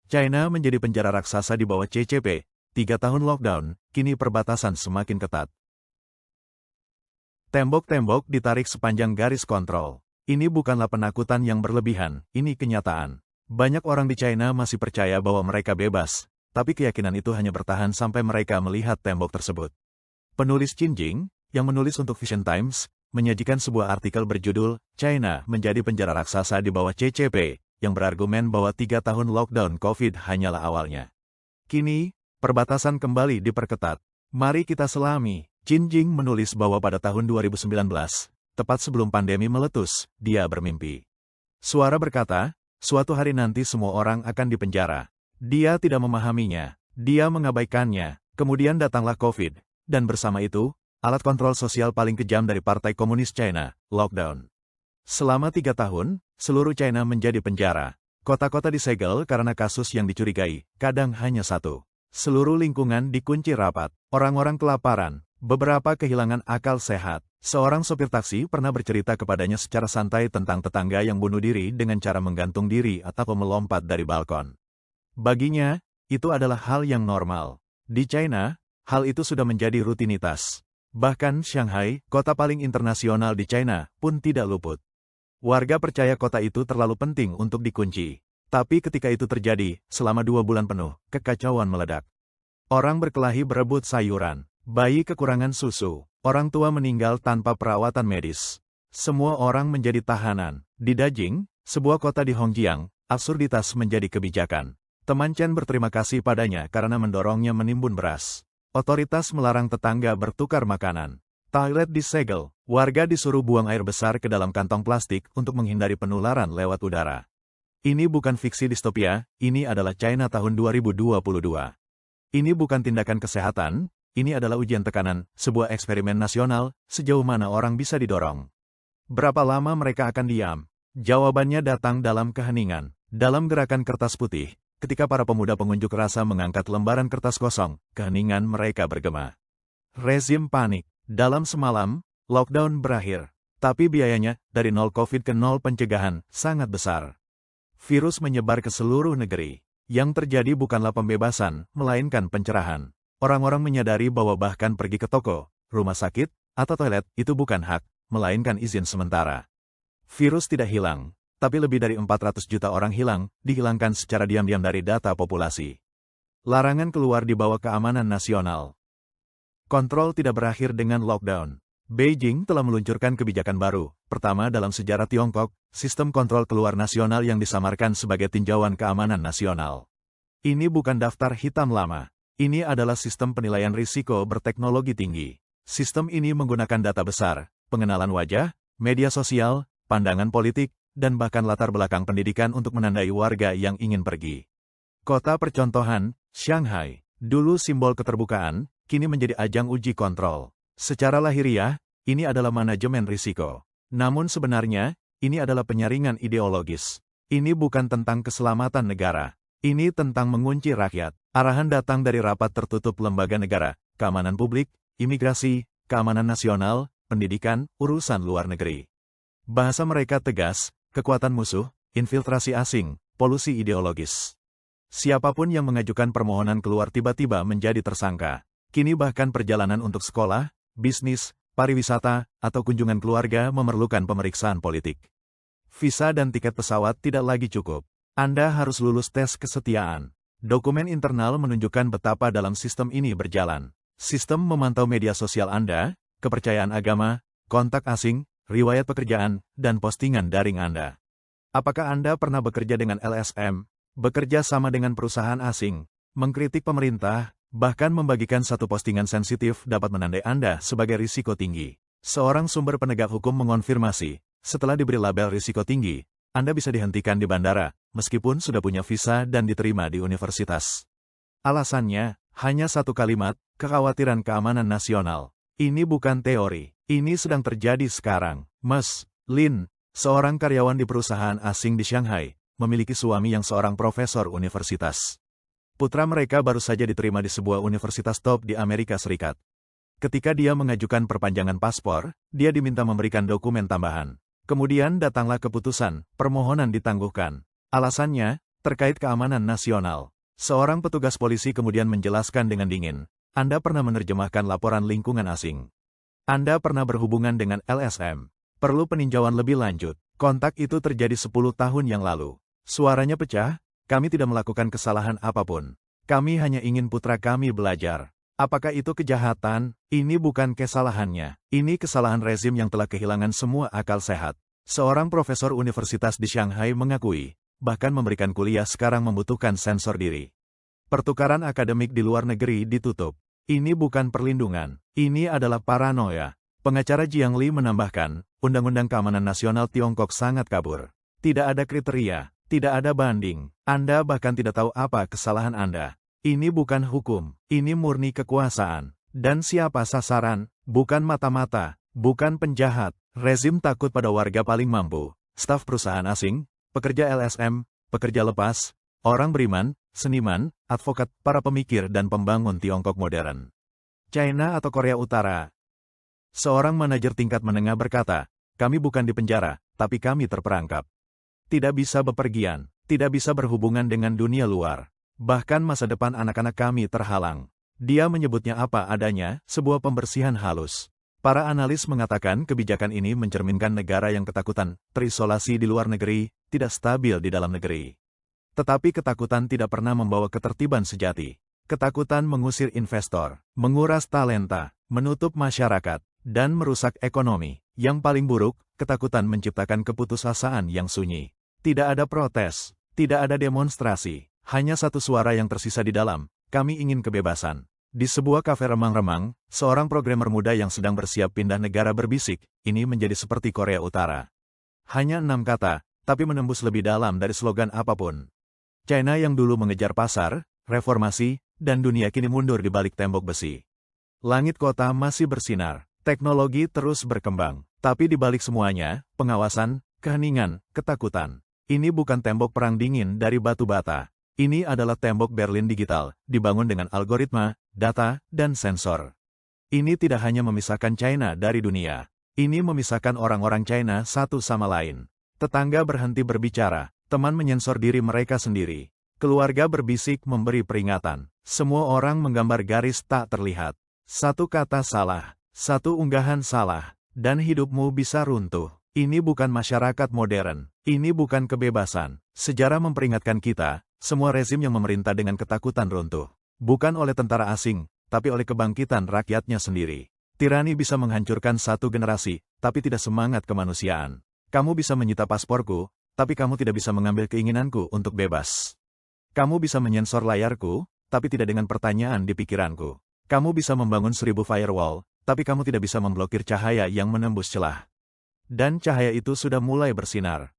China menjadi penjara raksasa di bawah CCP. 3 tahun lockdown, kini perbatasan semakin ketat. Tembok-tembok ditarik sepanjang garis kontrol. Ini bukanlah penakutan yang berlebihan, ini kenyataan. Banyak orang di China masih percaya bahwa mereka bebas, tapi keyakinan itu hanya bertahan sampai mereka melihat tembok tersebut. Penulis Qin Jing, yang menulis untuk Vision Times, menyajikan sebuah artikel berjudul, China menjadi penjara raksasa di bawah CCP, yang berargumen bahwa 3 tahun lockdown COVID hanyalah awalnya. Kini, perbatasan kembali diperketat. Mari kita selami. Qin Jing menulis bahwa pada tahun 2019, tepat sebelum pandemi meletus, dia bermimpi. Suara berkata, suatu hari nanti semua orang akan dipenjara. Dia tidak memahaminya, dia mengabaikannya, kemudian datanglah COVID, dan bersama itu, alat kontrol sosial paling kejam dari Partai Komunis China, lockdown. Selama 3 tahun, seluruh China menjadi penjara. Kota-kota disegel karena kasus yang dicurigai, kadang hanya satu. Seluruh lingkungan dikunci rapat, orang-orang kelaparan, beberapa kehilangan akal sehat. Seorang sopir taksi pernah bercerita kepadanya secara santai tentang tetangga yang bunuh diri dengan cara menggantung diri atau melompat dari balkon. Baginya, itu adalah hal yang normal. Di China, hal itu sudah menjadi rutinitas. Bahkan Shanghai, kota paling internasional di China, pun tidak luput. Warga percaya kota itu terlalu penting untuk dikunci. Tapi ketika itu terjadi, selama 2 bulan penuh, kekacauan meledak. Orang berkelahi berebut sayuran, bayi kekurangan susu, orang tua meninggal tanpa perawatan medis. Semua orang menjadi tahanan. Di Dajing, sebuah kota di Hongjiang, absurditas menjadi kebijakan. Teman Chen berterima kasih padanya karena mendorongnya menimbun beras. Otoritas melarang tetangga bertukar makanan. Toilet disegel, warga disuruh buang air besar ke dalam kantong plastik untuk menghindari penularan lewat udara. Ini bukan fiksi distopia, ini adalah China tahun 2022. Ini bukan tindakan kesehatan, ini adalah ujian tekanan, sebuah eksperimen nasional, sejauh mana orang bisa didorong. Berapa lama mereka akan diam? Jawabannya datang dalam keheningan. Dalam gerakan kertas putih, ketika para pemuda pengunjuk rasa mengangkat lembaran kertas kosong, keheningan mereka bergema. Rezim panik. Dalam semalam, lockdown berakhir. Tapi biayanya, dari 0 COVID ke 0 pencegahan, sangat besar. Virus menyebar ke seluruh negeri. Yang terjadi bukanlah pembebasan, melainkan pencerahan. Orang-orang menyadari bahwa bahkan pergi ke toko, rumah sakit, atau toilet, itu bukan hak, melainkan izin sementara. Virus tidak hilang, tapi lebih dari 400 juta orang hilang, dihilangkan secara diam-diam dari data populasi. Larangan keluar di bawah keamanan nasional. Kontrol tidak berakhir dengan lockdown. Beijing telah meluncurkan kebijakan baru, pertama dalam sejarah Tiongkok, sistem kontrol keluar nasional yang disamarkan sebagai tinjauan keamanan nasional. Ini bukan daftar hitam lama. Ini adalah sistem penilaian risiko berteknologi tinggi. Sistem ini menggunakan data besar, pengenalan wajah, media sosial, pandangan politik, dan bahkan latar belakang pendidikan untuk menandai warga yang ingin pergi. Kota percontohan, Shanghai, dulu simbol keterbukaan, kini menjadi ajang uji kontrol. Secara lahiriah, ini adalah manajemen risiko. Namun sebenarnya, ini adalah penyaringan ideologis. Ini bukan tentang keselamatan negara. Ini tentang mengunci rakyat. Arahan datang dari rapat tertutup lembaga negara, keamanan publik, imigrasi, keamanan nasional, pendidikan, urusan luar negeri. Bahasa mereka tegas, kekuatan musuh, infiltrasi asing, polusi ideologis. Siapapun yang mengajukan permohonan keluar tiba-tiba menjadi tersangka. Kini bahkan perjalanan untuk sekolah, bisnis, pariwisata, atau kunjungan keluarga memerlukan pemeriksaan politik. Visa dan tiket pesawat tidak lagi cukup. Anda harus lulus tes kesetiaan. Dokumen internal menunjukkan betapa dalam sistem ini berjalan. Sistem memantau media sosial Anda, kepercayaan agama, kontak asing, riwayat pekerjaan, dan postingan daring Anda. Apakah Anda pernah bekerja dengan LSM, bekerja sama dengan perusahaan asing, mengkritik pemerintah, bahkan membagikan satu postingan sensitif dapat menandai Anda sebagai risiko tinggi? Seorang sumber penegak hukum mengonfirmasi, setelah diberi label risiko tinggi, Anda bisa dihentikan di bandara, meskipun sudah punya visa dan diterima di universitas. Alasannya, hanya satu kalimat, kekhawatiran keamanan nasional. Ini bukan teori, ini sedang terjadi sekarang. Ms. Lin, seorang karyawan di perusahaan asing di Shanghai, memiliki suami yang seorang profesor universitas. Putra mereka baru saja diterima di sebuah universitas top di Amerika Serikat. Ketika dia mengajukan perpanjangan paspor, dia diminta memberikan dokumen tambahan. Kemudian datanglah keputusan, permohonan ditangguhkan. Alasannya, terkait keamanan nasional. Seorang petugas polisi kemudian menjelaskan dengan dingin, Anda pernah menerjemahkan laporan lingkungan asing. Anda pernah berhubungan dengan LSM. Perlu peninjauan lebih lanjut. Kontak itu terjadi 10 tahun yang lalu. Suaranya pecah, kami tidak melakukan kesalahan apapun. Kami hanya ingin putra kami belajar. Apakah itu kejahatan? Ini bukan kesalahannya. Ini kesalahan rezim yang telah kehilangan semua akal sehat. Seorang profesor universitas di Shanghai mengakui, bahkan memberikan kuliah sekarang membutuhkan sensor diri. Pertukaran akademik di luar negeri ditutup. Ini bukan perlindungan, ini adalah paranoia. Pengacara Jiang Li menambahkan, Undang-Undang Keamanan Nasional Tiongkok sangat kabur. Tidak ada kriteria, tidak ada banding. Anda bahkan tidak tahu apa kesalahan Anda. Ini bukan hukum, ini murni kekuasaan. Dan siapa sasaran? Bukan mata-mata, bukan penjahat. Rezim takut pada warga paling mampu, staf perusahaan asing, pekerja LSM, pekerja lepas, orang beriman, seniman, advokat, para pemikir dan pembangun Tiongkok modern. China atau Korea Utara? Seorang manajer tingkat menengah berkata, kami bukan di penjara, tapi kami terperangkap. Tidak bisa bepergian, tidak bisa berhubungan dengan dunia luar. Bahkan masa depan anak-anak kami terhalang. Dia menyebutnya apa adanya, sebuah pembersihan halus. Para analis mengatakan kebijakan ini mencerminkan negara yang ketakutan, terisolasi di luar negeri, tidak stabil di dalam negeri. Tetapi ketakutan tidak pernah membawa ketertiban sejati. Ketakutan mengusir investor, menguras talenta, menutup masyarakat, dan merusak ekonomi. Yang paling buruk, ketakutan menciptakan keputusasaan yang sunyi. Tidak ada protes, tidak ada demonstrasi, hanya satu suara yang tersisa di dalam, kami ingin kebebasan. Di sebuah kafe remang-remang, seorang programmer muda yang sedang bersiap pindah negara berbisik, ini menjadi seperti Korea Utara. Hanya 6 kata, tapi menembus lebih dalam dari slogan apapun. China yang dulu mengejar pasar, reformasi, dan dunia kini mundur di balik tembok besi. Langit kota masih bersinar, teknologi terus berkembang, tapi di balik semuanya, pengawasan, keheningan, ketakutan. Ini bukan tembok perang dingin dari batu bata. Ini adalah tembok Berlin digital, dibangun dengan algoritma, data, dan sensor. Ini tidak hanya memisahkan China dari dunia. Ini memisahkan orang-orang China satu sama lain. Tetangga berhenti berbicara, teman menyensor diri mereka sendiri. Keluarga berbisik memberi peringatan. Semua orang menggambar garis tak terlihat. Satu kata salah, satu unggahan salah, dan hidupmu bisa runtuh. Ini bukan masyarakat modern. Ini bukan kebebasan. Sejarah memperingatkan kita, semua rezim yang memerintah dengan ketakutan runtuh. Bukan oleh tentara asing, tapi oleh kebangkitan rakyatnya sendiri. Tirani bisa menghancurkan satu generasi, tapi tidak semangat kemanusiaan. Kamu bisa menyita pasporku, tapi kamu tidak bisa mengambil keinginanku untuk bebas. Kamu bisa menyensor layarku, tapi tidak dengan pertanyaan di pikiranku. Kamu bisa membangun 1000 firewall, tapi kamu tidak bisa memblokir cahaya yang menembus celah. Dan cahaya itu sudah mulai bersinar.